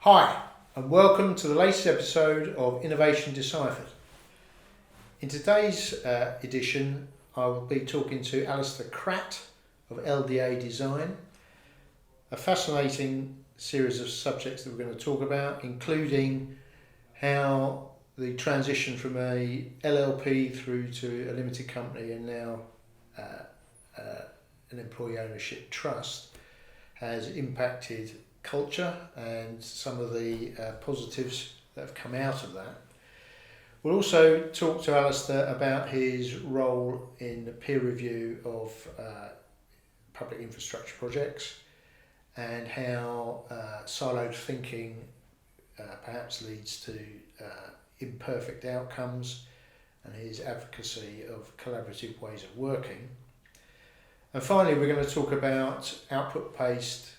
Hi, and welcome to the latest episode of Innovation Deciphered. In today's edition, I will be talking to Alistair Kratt of LDA Design, a fascinating series of subjects that we're going to talk about, including how the transition from a LLP through to a limited company and now an employee ownership trust has impacted culture and some of the positives that have come out of that. We'll also talk to Alistair about his role in the peer review of public infrastructure projects and how siloed thinking perhaps leads to imperfect outcomes, and his advocacy of collaborative ways of working. And finally, we're going to talk about output-based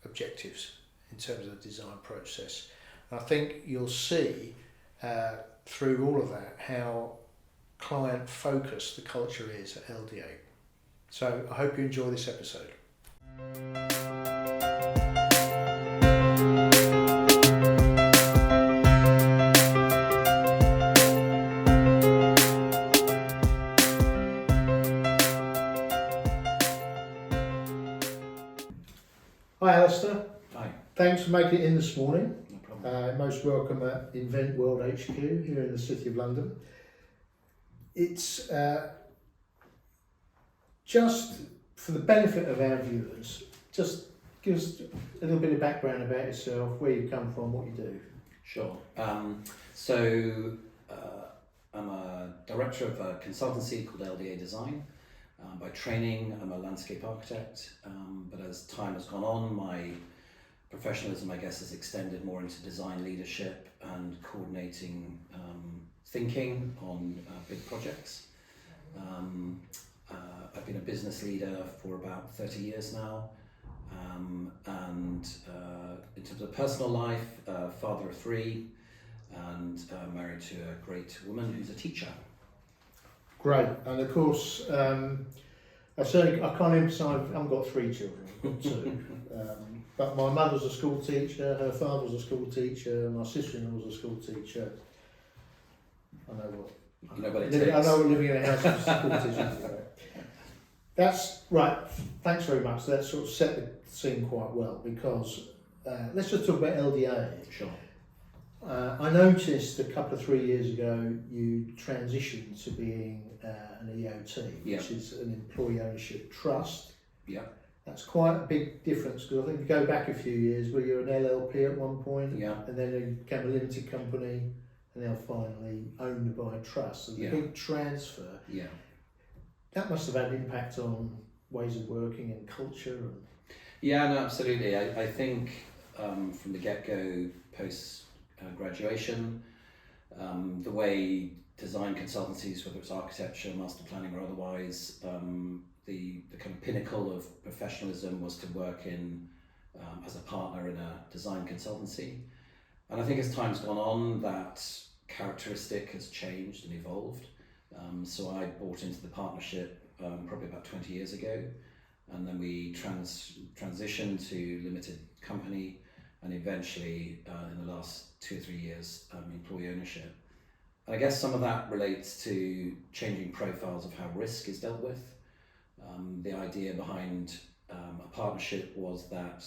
objectives in terms of the design process. And I think you'll see through all of that how client focused the culture is at LDA. So I hope you enjoy this episode. Hi Alistair. Hi. Thanks for making it in this morning. No problem. Most welcome at Invent World HQ here in the City of London. It's just for the benefit of our viewers, just give us a little bit of background about yourself, where you come from, what you do. Sure. I'm a director of a consultancy called LDA Design. By training, I'm a landscape architect, but as time has gone on, my professionalism, I guess, has extended more into design leadership and coordinating thinking on big projects. I've been a business leader for about 30 years now, and in terms of personal life, father of three, and married to a great woman who's a teacher. Great, and of course, I can't emphasise, I haven't got three children, I've got two. But my mother's a school teacher, her father was a school teacher, my sister-in-law was a school teacher. I know what it takes. I know what living in a house with a school teacher is about. That's right, thanks very much. That sort of set the scene quite well, because let's just talk about LDA. Sure. I noticed a couple of 3 years ago you transitioned to being an EOT, which is an employee ownership trust. Yeah. That's quite a big difference, because I think you go back a few years where you're an LLP at one point, and then you became a limited company, and now finally owned by a trust. So the big transfer. Yeah. That must have had an impact on ways of working and culture. Yeah, no, absolutely. I think from the get-go, post graduation, the way design consultancies, whether it's architecture, master planning or otherwise, the kind of pinnacle of professionalism was to work in as a partner in a design consultancy. And I think as time's gone on, that characteristic has changed and evolved. So I bought into the partnership probably about 20 years ago, and then we transitioned to limited company, and eventually in the last 2 or 3 years, employee ownership. And I guess some of that relates to changing profiles of how risk is dealt with. The idea behind a partnership was that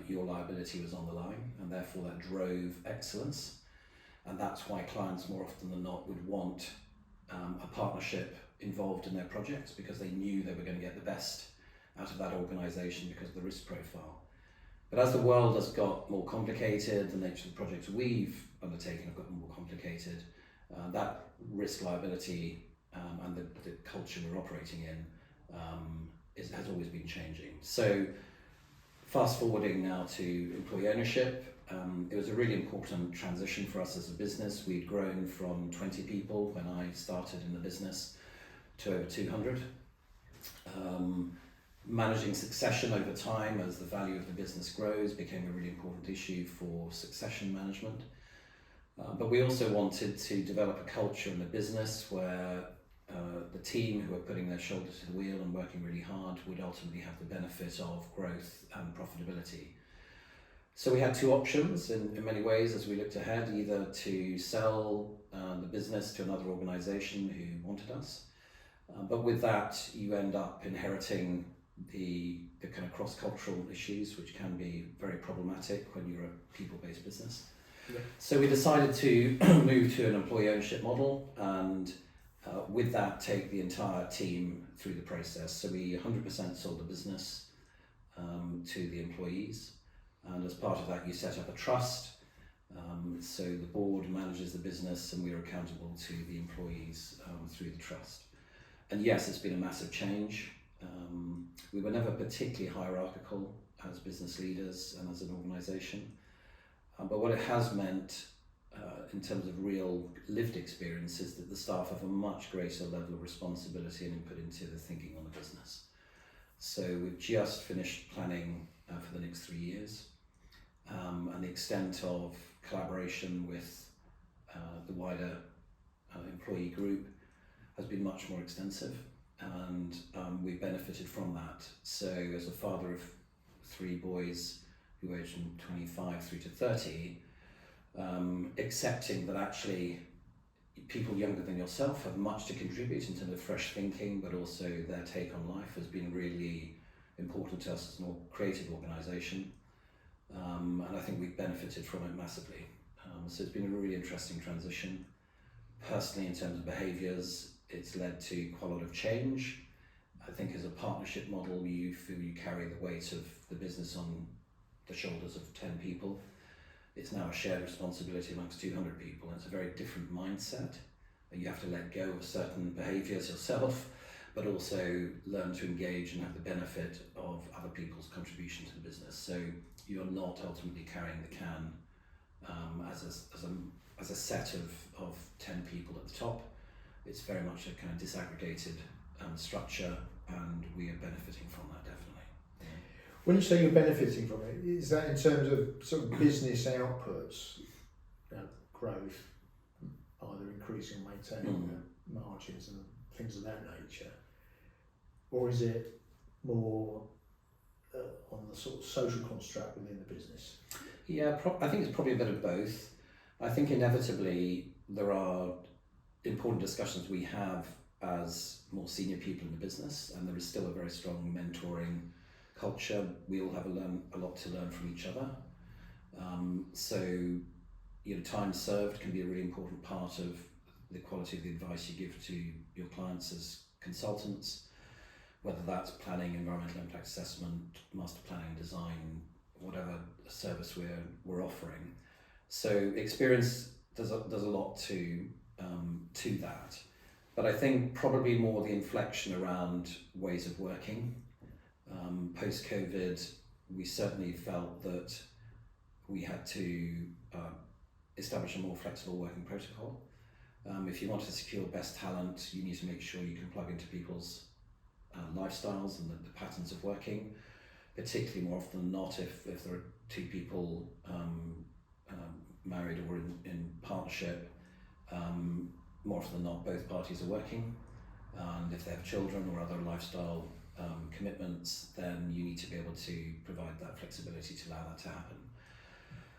your liability was on the line, and therefore that drove excellence. And that's why clients more often than not would want a partnership involved in their projects, because they knew they were going to get the best out of that organisation because of the risk profile. But as the world has got more complicated, the nature of the projects we've undertaken have gotten more complicated, that risk liability and the culture we're operating in has always been changing. So fast forwarding now to employee ownership, it was a really important transition for us as a business. We'd grown from 20 people when I started in the business to over 200. Managing succession over time as the value of the business grows became a really important issue for succession management. But we also wanted to develop a culture in the business where the team who are putting their shoulder to the wheel and working really hard would ultimately have the benefit of growth and profitability. So we had two options in many ways as we looked ahead, either to sell the business to another organisation who wanted us, but with that you end up inheriting the kind of cross-cultural issues, which can be very problematic when you're a people-based business. Yeah. So we decided to move to an employee ownership model, and with that take the entire team through the process. So we 100% sold the business to the employees, and as part of that you set up a trust, so the board manages the business and we are accountable to the employees through the trust. And yes, it's been a massive change. We were never particularly hierarchical as business leaders and as an organisation, but what it has meant in terms of real lived experience is that the staff have a much greater level of responsibility and input into the thinking on the business. So we've just finished planning for the next 3 years, and the extent of collaboration with the wider employee group has been much more extensive, and we've benefited from that. So as a father of 3 boys who aged from 25 through to 30, accepting that actually people younger than yourself have much to contribute in terms of fresh thinking, but also their take on life has been really important to us as a creative organisation, and I think we've benefited from it massively. So it's been a really interesting transition. Personally, in terms of behaviours, it's led to quite a lot of change. I think as a partnership model, you feel you carry the weight of the business on the shoulders of 10 people. It's now a shared responsibility amongst 200 people, and it's a very different mindset. You have to let go of certain behaviours yourself, but also learn to engage and have the benefit of other people's contribution to the business. So you're not ultimately carrying the can as a set of 10 people at the top. It's very much a kind of disaggregated structure, and we are benefiting from that, definitely. When you say you're benefiting from it, is that in terms of sort of business outputs, growth, either increasing or maintaining the margins and things of that nature, or is it more on the sort of social construct within the business? Yeah, I think it's probably a bit of both. I think inevitably there are important discussions we have as more senior people in the business, and there is still a very strong mentoring culture. We all have a lot to learn from each other. So, time served can be a really important part of the quality of the advice you give to your clients as consultants, whether that's planning, environmental impact assessment, master planning, design, whatever service we're offering. So experience does a lot to that. But I think probably more the inflection around ways of working. Post-COVID, we certainly felt that we had to establish a more flexible working protocol. If you want to secure best talent, you need to make sure you can plug into people's lifestyles and the patterns of working, particularly more often than not if there are 2 people married or in partnership, more often than not both parties are working, and if they have children or other lifestyle commitments, then you need to be able to provide that flexibility to allow that to happen.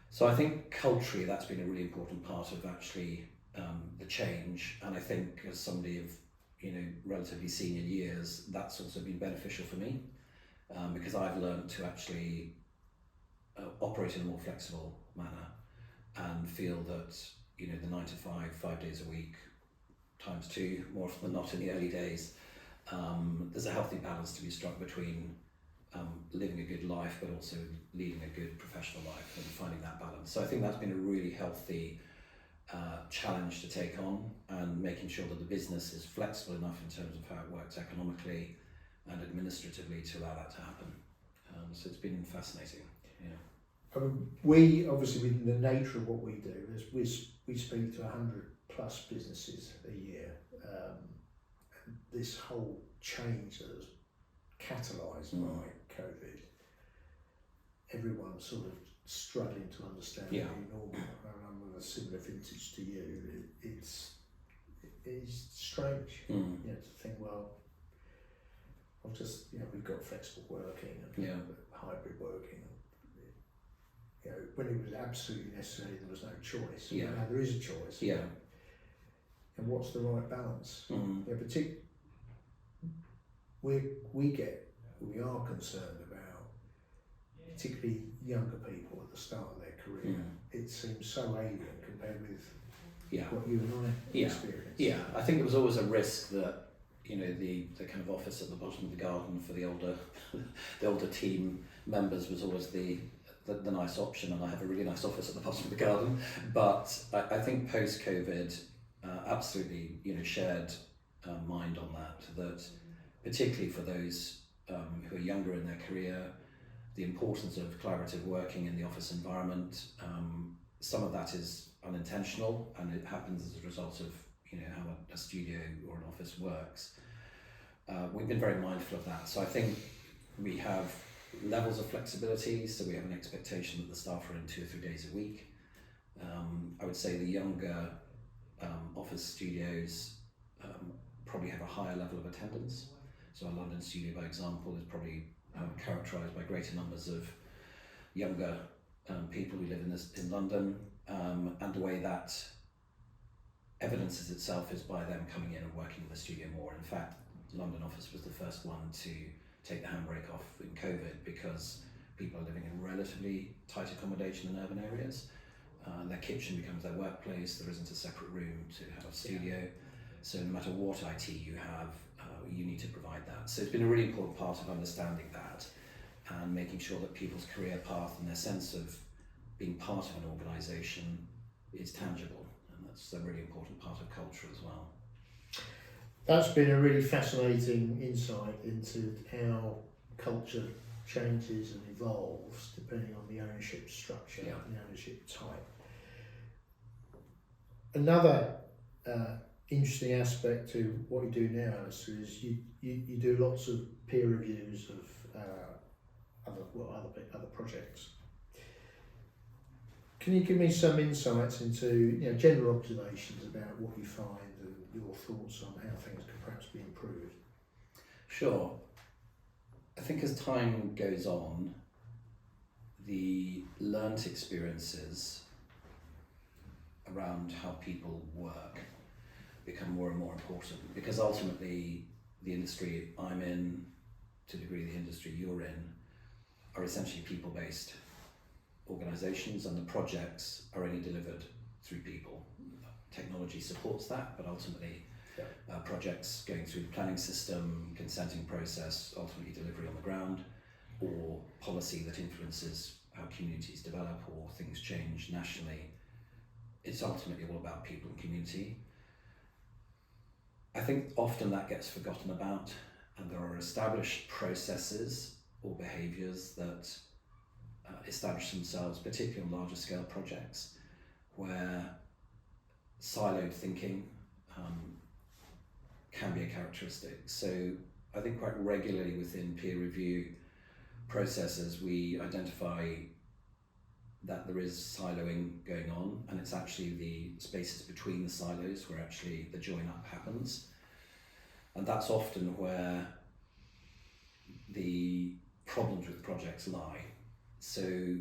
So I think culturally that's been a really important part of actually the change, and I think as somebody of relatively senior years, that's also been beneficial for me, because I've learned to actually operate in a more flexible manner and feel that the 9 to 5 days a week times 2 more often than not in the early days, there's a healthy balance to be struck between living a good life but also leading a good professional life and finding that balance. So I think that's been a really healthy challenge to take on, and making sure that the business is flexible enough in terms of how it works economically and administratively to allow that to happen. So it's been fascinating. Yeah. We obviously, with the nature of what we do, is we speak to 100+ businesses a year. And this whole change that was catalysed by COVID, everyone's sort of struggling to understand the new normal. I'm of a similar vintage to you. It's strange, to think, well, I've just, we've got flexible working and hybrid working. when it was absolutely necessary, there was no choice. Yeah. Now there is a choice. Yeah. And what's the right balance? Mm. Yeah, we are concerned about particularly younger people at the start of their career. It seems so alien compared with what you and I experienced. Yeah, I think it was always a risk that, you know, the kind of office at the bottom of the garden for the older team members was always the nice option, and I have a really nice office at the bottom of the garden. But I think post-COVID, absolutely, you know, shared mind on that particularly for those who are younger in their career, the importance of collaborative working in the office environment. Some of that is unintentional, and it happens as a result of, you know, how a studio or an office works. We've been very mindful of that. So I think we have levels of flexibility. So we have an expectation that the staff are in 2 or 3 days a week. I would say the younger office studios probably have a higher level of attendance. So our London studio, by example, is probably characterised by greater numbers of younger people who live in London, and the way that evidences itself is by them coming in and working in the studio more. In fact, London office was the first one to take the handbrake off in COVID because people are living in relatively tight accommodation in urban areas. Their kitchen becomes their workplace. There isn't a separate room to have a studio. So no matter what IT you have, you need to provide that. So it's been a really important part of understanding that and making sure that people's career path and their sense of being part of an organisation is tangible. And that's a really important part of culture as well. That's been a really fascinating insight into how culture changes and evolves depending on the ownership structure and the ownership type. Another interesting aspect to what you do now, Alistair, is you do lots of peer reviews of other projects. Can you give me some insights into, you know, general observations about what you find and your thoughts on how things could perhaps be improved? Sure. I think as time goes on, the learnt experiences around how people work become more and more important, because ultimately the industry I'm in, to a degree the industry you're in, are essentially people-based organisations, and the projects are only delivered through people. Technology supports that, but ultimately projects going through the planning system, consenting process, ultimately delivery on the ground, or policy that influences how communities develop or things change nationally. It's ultimately all about people and community. I think often that gets forgotten about, and there are established processes or behaviours that establish themselves, particularly on larger scale projects, where siloed thinking can be a characteristic. So I think quite regularly within peer review processes we identify that there is siloing going on, and it's actually the spaces between the silos where actually the join up happens. And that's often where the problems with projects lie. So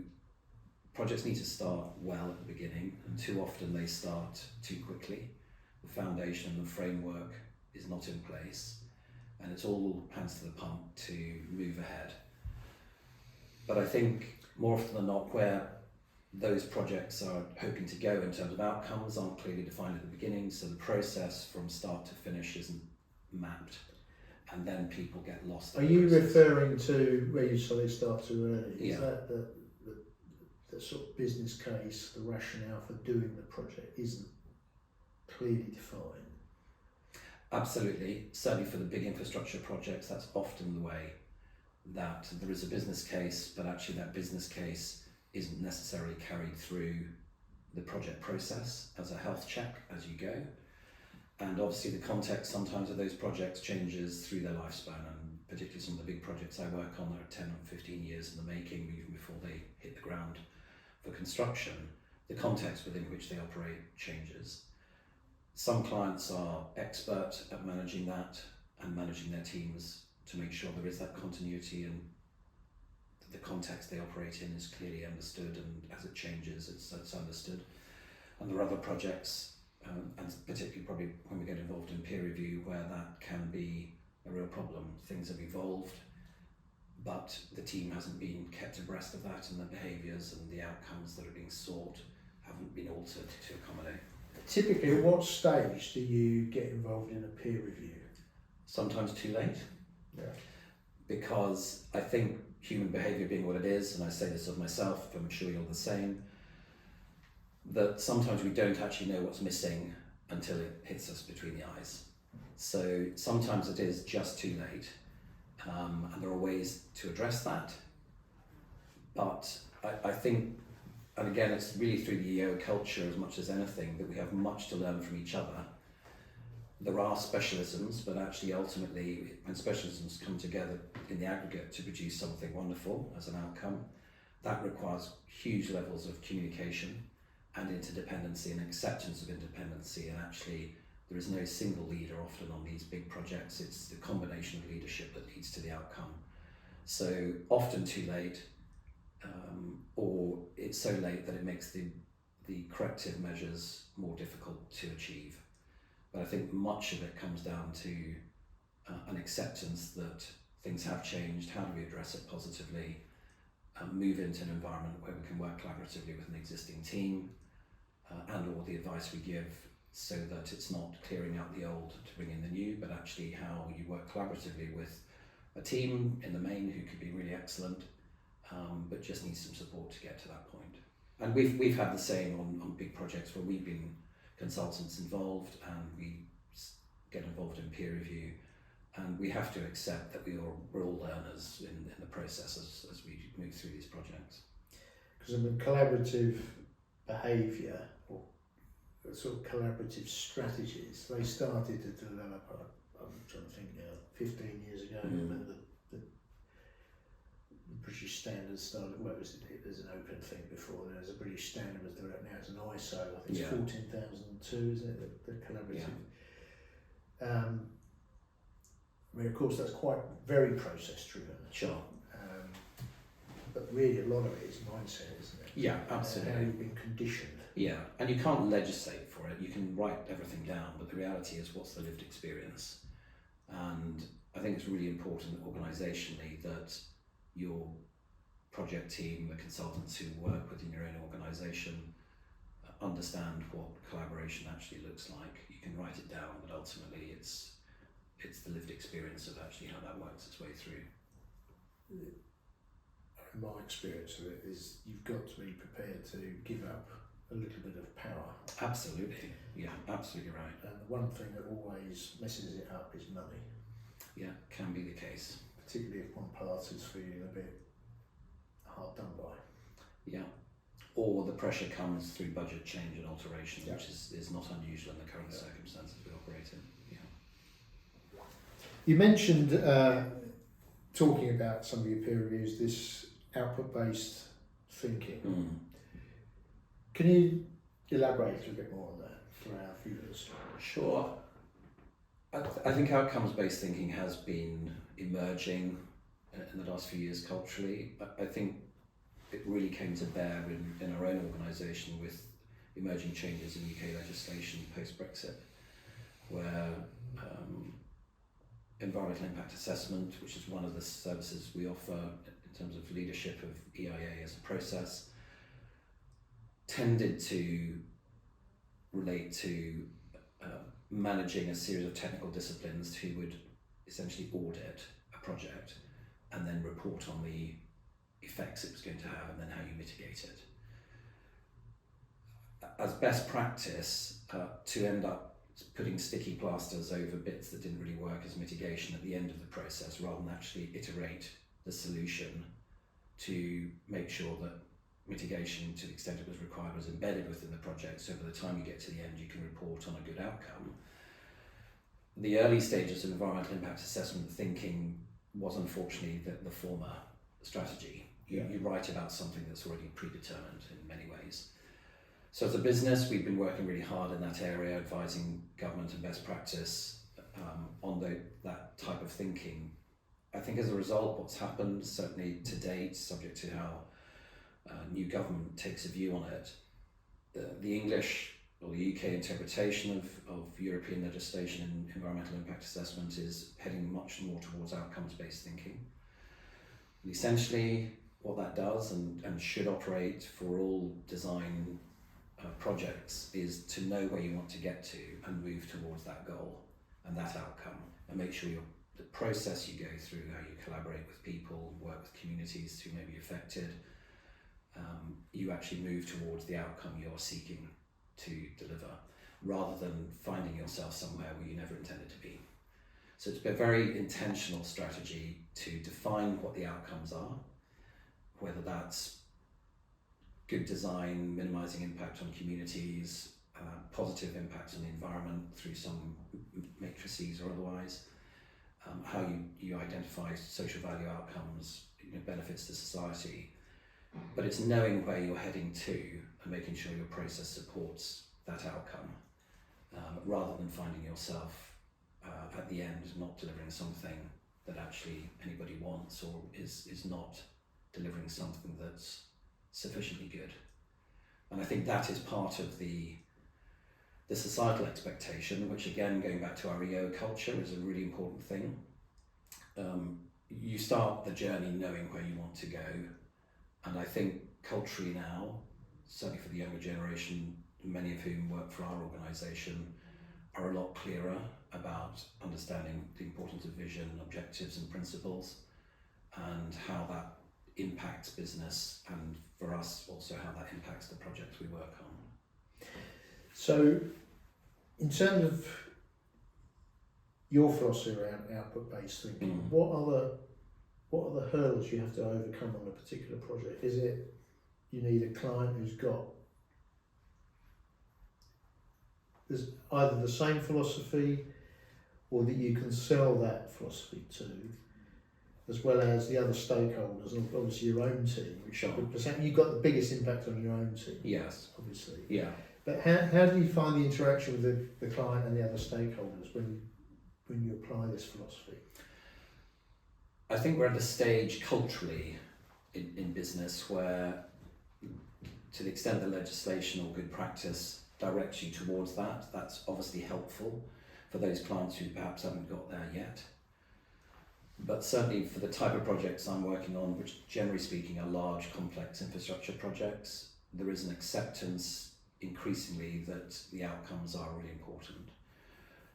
projects need to start well at the beginning, and too often they start too quickly. The foundation and the framework is not in place, and it's all hands to the pump to move ahead. But I think more often than not, where those projects are hoping to go in terms of outcomes aren't clearly defined at the beginning, so the process from start to finish isn't mapped, and then people get lost. Are you referring to where you say they start too early? Is that the sort of business case, the rationale for doing the project isn't clearly defined? Absolutely. Certainly for the big infrastructure projects, that's often the way, that there is a business case, but actually that business case isn't necessarily carried through the project process as a health check as you go. And obviously the context sometimes of those projects changes through their lifespan, and particularly some of the big projects I work on are 10 or 15 years in the making, even before they hit the ground for construction. The context within which they operate changes. Some clients are expert at managing that and managing their teams to make sure there is that continuity and the context they operate in is clearly understood, and as it changes, it's understood. And there are other projects, and particularly probably when we get involved in peer review, where that can be a real problem. Things have evolved, but the team hasn't been kept abreast of that, and the behaviours and the outcomes that are being sought haven't been altered to accommodate. Typically, at what stage do you get involved in a peer review? Sometimes too late. Yeah. Because I think human behaviour being what it is, and I say this of myself, I'm sure you're the same, that sometimes we don't actually know what's missing until it hits us between the eyes. So sometimes it is just too late, and there are ways to address that. But I think, and again, it's really through the EO culture as much as anything, that we have much to learn from each other. There are specialisms, but actually ultimately, when specialisms come together in the aggregate to produce something wonderful as an outcome, that requires huge levels of communication and interdependency and acceptance of interdependency. And actually, there is no single leader often on these big projects. It's the combination of leadership that leads to the outcome. So often too late, or it's so late that it makes the corrective measures more difficult to achieve. But I think much of it comes down to an acceptance that things have changed. How do we address it positively? Move into an environment where we can work collaboratively with an existing team, and or the advice we give, so that it's not clearing out the old to bring in the new, but actually how you work collaboratively with a team in the main who could be really excellent, but just needs some support to get to that point. And we've had the same on big projects where we've been consultants involved, and we get involved in peer review, and we have to accept that we're all learners in the process as we move through these projects. Because I mean, collaborative behaviour or sort of collaborative strategies, they started to develop, I'm trying to think now, 15 years ago. I remember the British standards started, well, it was an open thing before, there was a British standard was developed, now it's an ISO, I think it's 14002, isn't it, the collaborative. Yeah. I mean, of course, that's very process driven. Sure. But really, a lot of it is mindset, isn't it? Yeah, absolutely. How you've been conditioned. Yeah, and you can't legislate for it. You can write everything down, but the reality is, what's the lived experience? And I think it's really important organisationally that your project team, the consultants who work within your own organisation, understand what collaboration actually looks like. You can write it down, but ultimately it's the lived experience of actually how that works its way through. My experience of it is you've got to be prepared to give up a little bit of power. Absolutely, yeah, absolutely right. And the one thing that always messes it up is money. Yeah, can be the case. Particularly if one part is feeling a bit hard done by. Yeah, or the pressure comes through budget change and alteration, yeah. which is not unusual in the current circumstances we operate in. Yeah. You mentioned, talking about some of your peer reviews, this output-based thinking. Can you elaborate a little bit more on that for our viewers? Sure. I think outcomes-based thinking has been emerging in the last few years culturally. I think it really came to bear in our own organisation with emerging changes in UK legislation post-Brexit, where environmental impact assessment, which is one of the services we offer in terms of leadership of EIA as a process, tended to relate to managing a series of technical disciplines who would essentially audit a project and then report on the effects it was going to have and then how you mitigate it. As best practice, to end up putting sticky plasters over bits that didn't really work as mitigation at the end of the process, rather than actually iterate the solution to make sure that mitigation, to the extent it was required, was embedded within the project, so by the time you get to the end you can report on a good outcome. The early stages of environmental impact assessment thinking was unfortunately the former strategy. You write about something that's already predetermined in many ways. So as a business, we've been working really hard in that area, advising government and best practice on that type of thinking I think as a result, what's happened, certainly to date, subject to how new government takes a view on it, the English or the UK interpretation of European legislation in environmental impact assessment is heading much more towards outcomes-based thinking. And essentially, what that does and should operate for all design projects is to know where you want to get to and move towards that goal and that outcome, and make sure the process you go through, how you collaborate with people, work with communities who may be affected, you actually move towards the outcome you're seeking to deliver, rather than finding yourself somewhere where you never intended to be. So it's a very intentional strategy to define what the outcomes are, whether that's good design, minimising impact on communities, positive impact on the environment through some matrices or otherwise, how you identify social value outcomes, benefits to society. But it's knowing where you're heading to and making sure your process supports that outcome, rather than finding yourself at the end not delivering something that actually anybody wants, or is not delivering something that's sufficiently good. And I think that is part of the societal expectation, which again, going back to our EO culture, is a really important thing. You start the journey knowing where you want to go, and I think culturally now, certainly for the younger generation, many of whom work for our organisation, are a lot clearer about understanding the importance of vision, objectives and principles, and how that impacts business, and for us also how that impacts the projects we work on. So in terms of your philosophy around output-based thinking, what are the hurdles you have to overcome on a particular project? Is it you need a client who's got there's either the same philosophy, or that you can sell that philosophy to, as well as the other stakeholders, and obviously your own team? Sure. You've got the biggest impact on your own team. Yes. Obviously. Yeah. But how do you find the interaction with the client and the other stakeholders when you apply this philosophy? I think we're at the stage culturally in business where, to the extent that legislation or good practice directs you towards that, that's obviously helpful for those clients who perhaps haven't got there yet. But certainly for the type of projects I'm working on, which generally speaking are large, complex infrastructure projects, there is an acceptance increasingly that the outcomes are really important.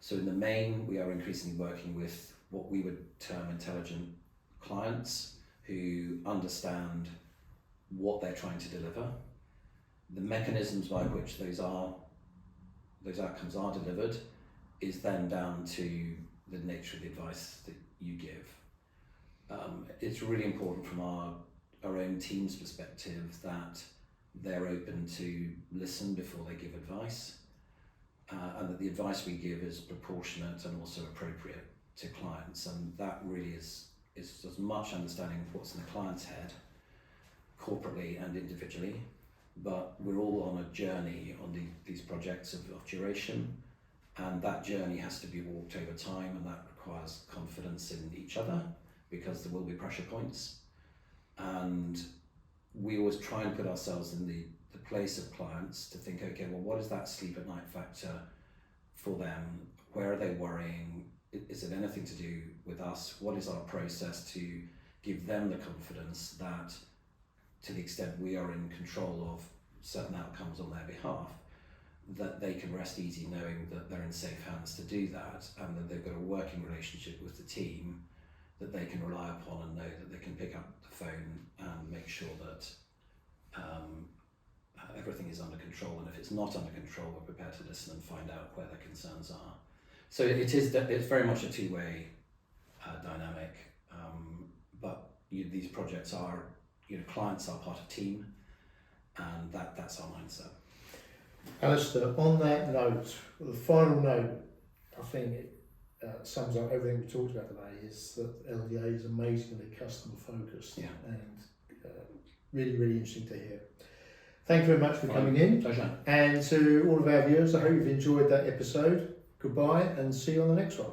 So in the main, we are increasingly working with what we would term intelligent clients who understand what they're trying to deliver, the mechanisms by which those outcomes are delivered is then down to the nature of the advice that you give. It's really important from our own team's perspective that they're open to listen before they give advice, and that the advice we give is proportionate and also appropriate to clients, and that really is as much understanding of what's in the client's head corporately and individually, but we're all on a journey on these projects of duration, and that journey has to be walked over time, and that requires confidence in each other because there will be pressure points, and we always try and put ourselves in the place of clients to think, okay, well, what is that sleep at night factor for them? Where are they worrying? Is it anything to do with us? What is our process to give them the confidence that, to the extent we are in control of certain outcomes on their behalf, that they can rest easy knowing that they're in safe hands to do that, and that they've got a working relationship with the team that they can rely upon, and know that they can pick up the phone and make sure that everything is under control, and if it's not under control, we're prepared to listen and find out where their concerns are. So it's very much a two-way dynamic, but these projects are, clients are part of team, and that's our mindset. Alistair, on that note, the final note, I think it sums up everything we talked about today, is that LDA is amazingly customer focused, and really, really interesting to hear. Thank you very much for coming in. Pleasure. And to all of our viewers, I hope you've enjoyed that episode. Goodbye, and see you on the next one.